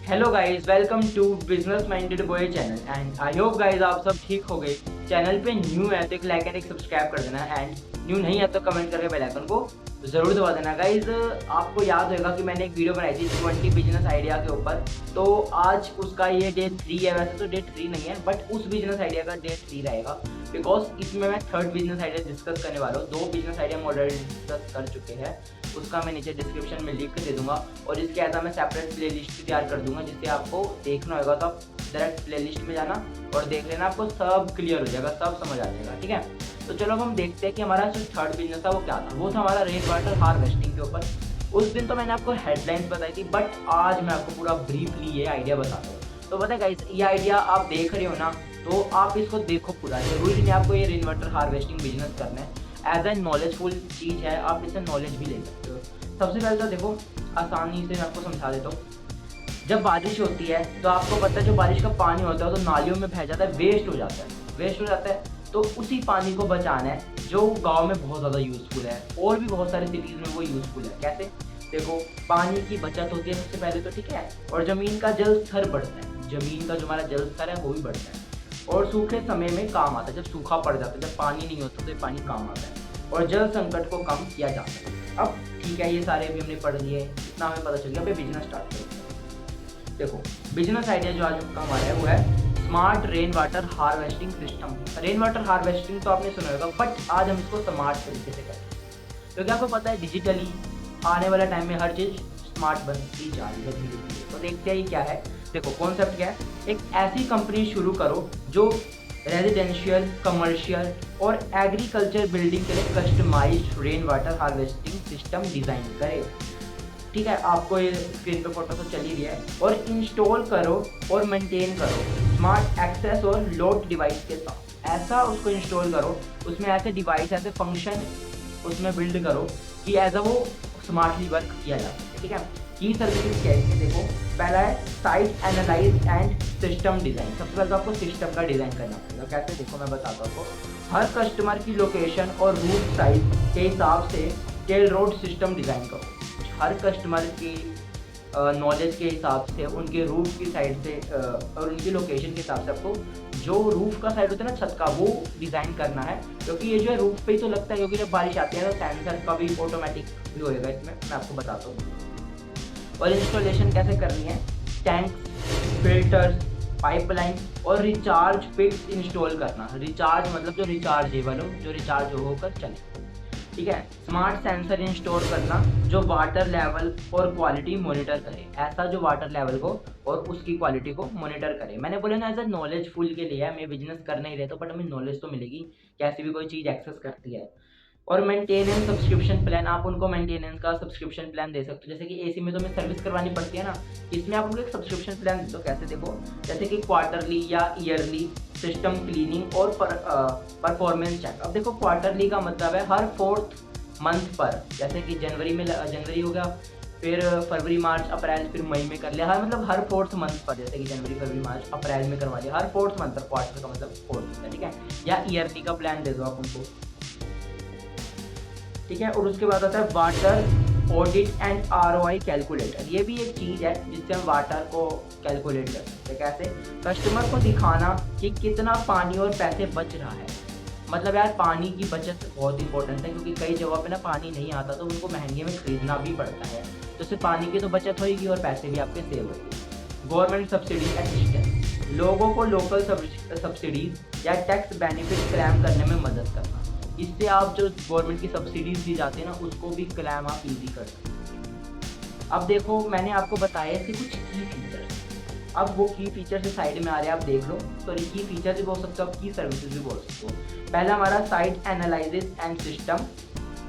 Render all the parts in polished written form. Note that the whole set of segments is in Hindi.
Hello guys, welcome to business minded boy channel and I hope guys आप सब ठीक हो गए। चैनल पे न्यू है तो एक लाइक एंड एक सब्सक्राइब कर देना एंड न्यू नहीं है तो कमेंट करके बेल आइकन को ज़रूर दबा देना। गाइस आपको याद होगा कि मैंने एक वीडियो बनाई थी 20 बिजनेस आइडिया के ऊपर। तो आज उसका ये डे 3 है। वैसे तो डे 3 नहीं है बट उस बिजनेस आइडिया का डे 3 रहेगा बिकॉज इसमें मैं थर्ड बिजनेस आइडिया डिस्कस करने वाला हूँ। 2 बिजनेस आइडिया हम ऑलरेडी डिस्कस कर चुके हैं, उसका मैं नीचे डिस्क्रिप्शन में लिंक दे दूंगा और इसके ऐसा मैं सेपरेट प्लेलिस्ट तैयार कर दूंगा जिससे आपको देखना होगा तो आप डायरेक्ट प्लेलिस्ट में जाना और देख लेना, आपको सब क्लियर हो जाएगा, सब समझ आ जाएगा। ठीक है, तो चलो अब हम देखते हैं कि हमारा जो थर्ड बिजनेस था वो क्या था। वो था हमारा रेन वाटर हार्वेस्टिंग के ऊपर। उस दिन तो मैंने आपको हेडलाइंस बताई थी बट आज मैं आपको पूरा ब्रीफली ये आइडिया बताता हूँ। तो पता है गाइस, ये आइडिया आप देख रहे हो ना, तो आप इसको देखो पूरा। जरूरी नहीं आपको ये रेन वाटर हार्वेस्टिंग बिजनेस करना है, एज ए नॉलेजफुल चीज़ है, आप इससे नॉलेज भी ले सकते हो। सबसे पहले तो देखो, आसानी से मैं आपको समझा देता हूँ। जब बारिश होती है तो आपको पता है जो बारिश का पानी होता है तो नालियों में बह जाता है, वेस्ट हो जाता है, वेस्ट हो जाता है। तो उसी पानी को बचाना है जो गांव में बहुत ज़्यादा यूज़फुल है और भी बहुत सारे सिटीज़ में वो यूज़फुल है। कैसे? देखो, पानी की बचत होती है सबसे पहले तो, ठीक है, और ज़मीन का जल स्तर बढ़ता है, ज़मीन का जो हमारा जल स्तर है वो भी बढ़ता है और सूखे समय में काम आता है। जब सूखा पड़ जाता है, जब पानी नहीं होता तो ये पानी काम आता है और जल संकट को कम किया जा सकता है। अब ठीक है, ये सारे भी हमने पढ़ लिए, इतना हमें पता चल गया। अब बिजनेस स्टार्ट करते हैं। देखो, बिजनेस आइडिया जो आज का हमारा है वो है smart rain water harvesting system. Rain water harvesting तो आपने सुना होगा बट आज हम इसको स्मार्ट तरीके से करें क्योंकि आपको पता है डिजिटली आने वाला टाइम में हर चीज़ स्मार्ट बनती जा रही है धीरे धीरे। तो देखते हैं ये क्या है। देखो, कॉन्सेप्ट क्या है, एक ऐसी कंपनी शुरू करो जो रेजिडेंशियल, कमर्शियल और एग्रीकल्चर बिल्डिंग के लिए customised rain water harvesting system design करे। ठीक है, आपको ये स्क्रीन पे फोटो तो चल ही रही है। और इंस्टॉल करो और मेंटेन करो स्मार्ट एक्सेस और लोड डिवाइस के साथ। ऐसा उसको इंस्टॉल करो, उसमें ऐसे डिवाइस, ऐसे फंक्शन उसमें बिल्ड करो कि एज अ वो स्मार्टली वर्क किया जा सके। ठीक है, की सर्विसेज क्या है देखो। पहला है site analyse and system design. सबसे पहले तो आपको सिस्टम का डिज़ाइन करना पड़ेगा। कैसे? देखो मैं बताता हूँ आपको। हर कस्टमर की लोकेशन और रूट साइज के हिसाब से टेल रोड सिस्टम डिज़ाइन करो। हर कस्टमर की नॉलेज के हिसाब से, उनके रूफ की साइड से और उनकी लोकेशन के हिसाब से आपको जो रूफ का साइड होता है ना, छत का, वो डिज़ाइन करना है। क्योंकि ये जो है रूफ पे ही तो लगता है, क्योंकि जब बारिश आती है तो सेंसर का भी ऑटोमेटिक भी होएगा इसमें, मैं आपको बताता हूँ। और इंस्टॉलेशन कैसे करनी है, टैंक, फिल्टर्स, पाइपलाइन और रिचार्ज पिट्स इंस्टॉल करना। रिचार्ज मतलब जो रिचार्जेबल हो, जो रिचार्ज होकर चले। ठीक है, स्मार्ट सेंसर इंस्टॉल करना जो वाटर लेवल और क्वालिटी मॉनिटर करे। ऐसा जो वाटर लेवल को और उसकी क्वालिटी को मॉनिटर करे। मैंने बोला ना, एज अ नॉलेजफुल के लिए है, मैं बिजनेस कर नहीं रहे तो बट हमें नॉलेज तो मिलेगी कैसे भी कोई चीज़ एक्सेस करती है। और मेंटेनेंस सब्सक्रिप्शन प्लान, आप उनको मेंटेनेंस का सब्सक्रिप्शन प्लान दे सकते हो। जैसे कि एसी में तो हमें सर्विस करवानी पड़ती है ना, इसमें आप उनको एक सब्सक्रिप्शन प्लान दे दो। कैसे? देखो, जैसे कि क्वार्टरली या ईयरली सिस्टम क्लीनिंग और परफॉर्मेंस चेक। अब देखो, क्वार्टरली का मतलब है हर 4th मंथ पर। जैसे कि जनवरी में जनवरी हो गया, फिर फरवरी, मार्च, अप्रैल, फिर मई में कर लिया। हर मतलब हर 4th मंथ पर, जैसे कि जनवरी, फरवरी, मार्च, अप्रैल में करवा लिया। हर 4th मंथ पर, क्वार्टर का मतलब 4th, ठीक है, या ईयरली का प्लान दे दो आप उनको। ठीक है, और उसके बाद आता है water audit and ROI calculator. ये भी एक चीज़ है जिससे हम वाटर को कैलकुलेट कर सकते हैं। कैसे? कस्टमर को दिखाना कि कितना पानी और पैसे बच रहा है। मतलब यार, पानी की बचत बहुत इंपॉर्टेंट है क्योंकि कई जगहों पे ना पानी नहीं आता तो उनको महंगे में खरीदना भी पड़ता है। तो उससे पानी की तो बचत होगी और पैसे भी आपके सेव होंगे। गवर्नमेंट सब्सिडी असिस्टेंस, लोगों को लोकल सब्सिडीज या टैक्स बेनिफिट क्लेम करने में मदद करना। इससे आप जो गवर्नमेंट की सब्सिडीज दी जाती है ना, उसको भी क्लेम आप इजी कर सकते हैं। अब देखो, मैंने आपको बताया कि कुछ की फीचर्स, अब वो की फीचर से साइड में आ रहे हैं, आप देख लो। सॉरी, की फीचर भी बोल सकते हो आप, की सर्विसेज भी बोल सकते हो। पहला हमारा site analysis and system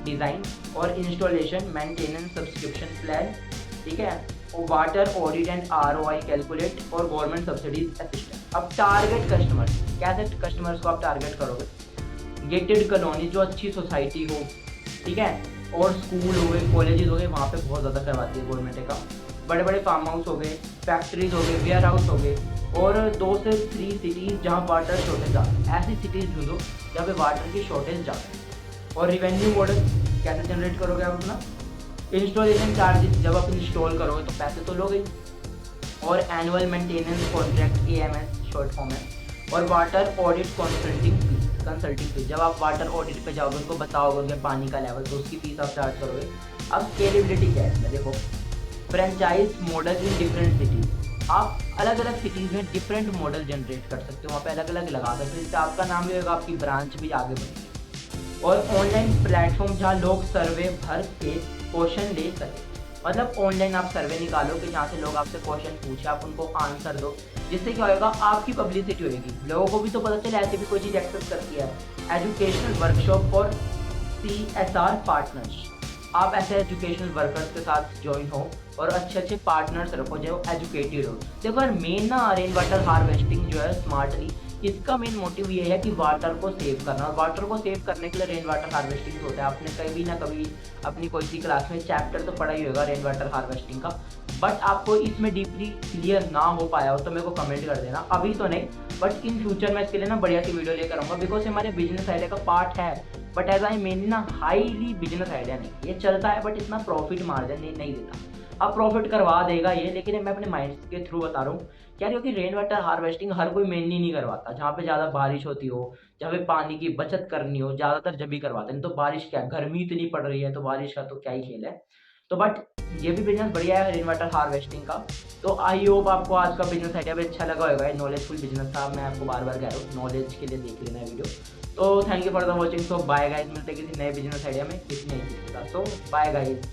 design और इंस्टॉलेशन, मेंटेनेंस सब्सक्रिप्शन प्लान, ठीक है, और water audit and ROI calculate और गवर्नमेंट सब्सिडीज असिस्टेंट। अब टारगेट कस्टमर, कैसे कस्टमर्स को आप टारगेट करोगे? गेटेड कॉलोनी, जो अच्छी सोसाइटी हो, ठीक है, और स्कूल हो गए, कॉलेजेस हो गए, वहाँ पे बहुत ज़्यादा करवाती है गवर्नमेंट का। बड़े बड़े फार्म हाउस हो गए, फैक्ट्रीज हो गए, वेयर हाउस हो गए, और 2 से 3 सिटीज़ जहाँ वाटर शॉर्टेज आता है। ऐसी सिटीज़ ढूंढो जहाँ पे वाटर की शॉर्टेज ज़्यादा है। और रिवेन्यू मॉडल कैसे जनरेट करोगे आप अपना? इंस्टॉलेशन चार्जेस, जब आप इंस्टॉल करोगे तो पैसे तो लोगे, और annual maintenance contract AMS short form है, और वाटर ऑडिट कंसल्टिंग फीस जब आप वाटर ऑडिट पे जाओगे उनको बताओगे उनके पानी का लेवल तो उसकी फीस आप चार्ज करोगे। अब स्केलेबिलिटी क्या है इसमें, देखो franchise model in different cities, आप अलग अलग सिटीज़ में डिफरेंट मॉडल जनरेट कर सकते हो, वहाँ पे अलग अलग लगा सकते हो, जिससे आपका नाम भी होगा, आपकी ब्रांच भी आगे बढ़ेगी। और ऑनलाइन प्लेटफॉर्म जहाँ लोग सर्वे भर के क्वेश्चन ले सके, मतलब ऑनलाइन आप सर्वे निकालो कि जहाँ से लोग आपसे क्वेश्चन पूछे आप उनको आंसर दो, जिससे क्या होगा आपकी पब्लिसिटी होगी, लोगों को भी तो पता चले ऐसे भी कोई चीज़ एक्सेस करती है। एजुकेशनल वर्कशॉप और CSR पार्टनर्स, आप ऐसे एजुकेशनल वर्कर्स के साथ ज्वाइन हो और अच्छे अच्छे पार्टनर्स रखो जो एजुकेटेड हो। देखो यार मेन ना रेन वाटर हार्वेस्टिंग जो है स्मार्टली, इसका मेन मोटिव ये है कि वाटर को सेव करना, और वाटर को सेव करने के लिए रेन वाटर हार्वेस्टिंग होता है। आपने कभी ना कभी अपनी कोई सी क्लास में चैप्टर तो पढ़ा ही होगा रेन वाटर हार्वेस्टिंग का, बट आपको इसमें डीपली क्लियर ना हो पाया हो तो मेरे को कमेंट कर देना, अभी तो नहीं बट इन फ्यूचर मैं इसके लिए ना बढ़िया सी वीडियो लेकर आऊँगा, बिकॉज हमारे बिजनेस आइडिया का पार्ट है, बट एज आई मेनली ना हाईली बिजनेस आइडिया नहीं, ये चलता है बट इतना प्रॉफिट मार्जिन नहीं देता। अब प्रॉफिट करवा देगा ये, लेकिन मैं अपने माइंड के थ्रू बता रहा हूँ क्या, क्योंकि रेन वाटर हार्वेस्टिंग हर कोई मेनली नहीं करवाता, जहाँ पे ज़्यादा बारिश होती हो, जहाँ पे पानी की बचत करनी हो, ज़्यादातर जब भी करवाते हैं। तो बारिश क्या, गर्मी इतनी पड़ रही है तो बारिश का तो क्या ही खेल है। तो बट ये भी बिजनेस बढ़िया है रेन वाटर हार्वेस्टिंग का। तो आई होप आपको आज का बिजनेस आइडिया भी अच्छा लगा होगा, नॉलेजफुल बिजनेस था, मैं आपको बार बार कह रहा हूँ नॉलेज के लिए देख लेना वीडियो। तो thank you for the watching, so bye guys, मिलते हैं किसी नए बिजनेस आइडिया में किसी नई चीज़ के साथ, सो बाय गाइज।